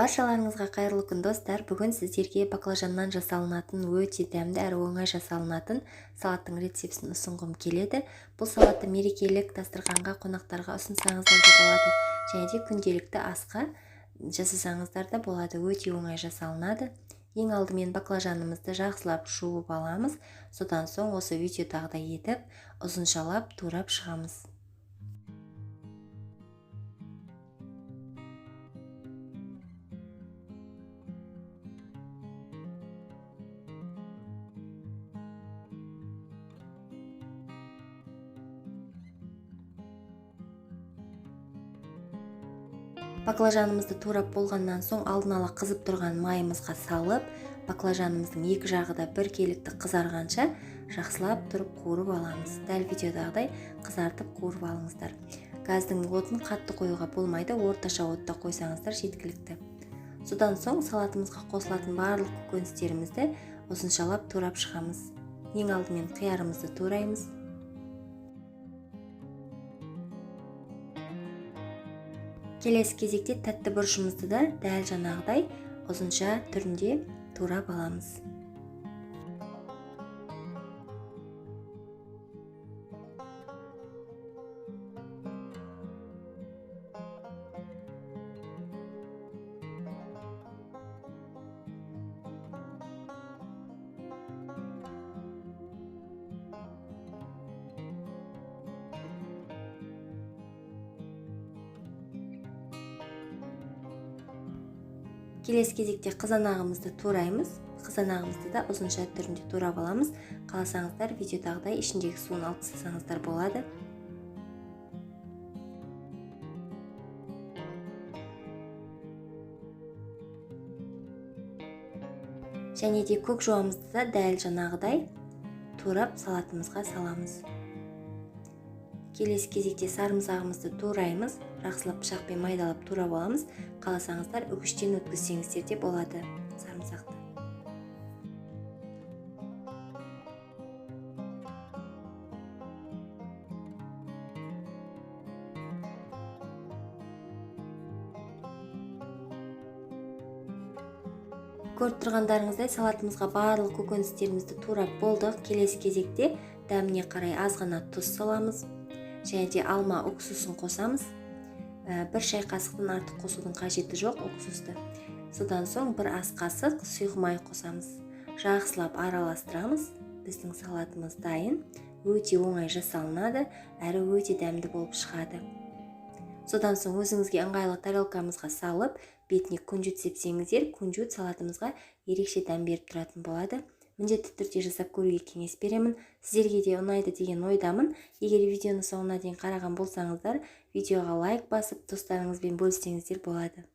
Баршаларыңызға қайырлы күн достар. Бүгін сіздерге баклажаннан жасалынатын өте дәмді әрі оңай жасалынатын салаттың рецептін ұсынғым келеді. Бұл салатты мерекелік дастарханға, қонақтарға ұсынсаңыздар да болады, және де күнделікті асқа жасасаңыздар да болады. Өте оңай жасалынады. Ең алдымен баклажанымызды жақсылап жуып аламыз. Содан соң осы видеодағыдай етіп ұзыншалап турап шығамыз. Баклажанымызды турап болғаннан соң алдын ала қызып тұрған майымызға салып, баклажанымыздың екі жағы да біркелікті қызарғанша жақсылап тұрып қуырып аламыз. Дәл видеодағыдай қызартып қуырып алыңыздар. Газдың отын қатты қоюға болмайды, орташа отта қойсаңыздар жеткілікті. Содан соң салатымызға қосылатын барлық көкөністерімізді ұзыншалап турап шығамыз. Ең алдымен қиярымызды тураймыз. Келесі кезекте тәтті бұрышымызды да дәл жаңағыдай ұзынша түрінде турап аламыз. Келесі кезекте қызанағымызды тураймыз. Қызанағымызды да ұзынша түрінде турап аламыз. Қаласаңыздар видеодағыдай ішіндегі суын алып тастасаңыздар болады. Және де көк жуамызды да дәл жаңағыдай турап салатымызға саламыз. Келесі кезекте сарымсағымызды тураймыз. Жақсылап пышақпен майдалап турап аламыз. Қаласаңыздар үгіштен өткізсеңіздер де болады сарымсақты. Көріп тұрғандарыңыздай салатымызға барлық көкөністерімізді турап болдық. Келесі кезекте дәміне қарай аз ғана тұз саламыз. Және де алма уксусын қосамыз. Бір шай қасықтан артық қосудың қажеті жоқ уксусты. Содан соң бір ас қасық сұйық май қосамыз. Жақсылап араластырамыз. Біздің салатымыз дайын. Өте оңай жасалынады, әрі өте дәмді болып шығады. Содан соң өзіңізге ыңғайлы тарелкамызға салып, бетіне күнжіт сепсеңіздер, күнжіт салатымызға ерекше дәм беріп тұратын болады. Міндетті түрде жасап көруге кеңес беремін. Сіздерге де ұнайды деген ойдамын. Егер видеоны соңына дейін қараған болсаңыздар, видеоға лайк басып, достарыңызбен бөліссеңіздер болады.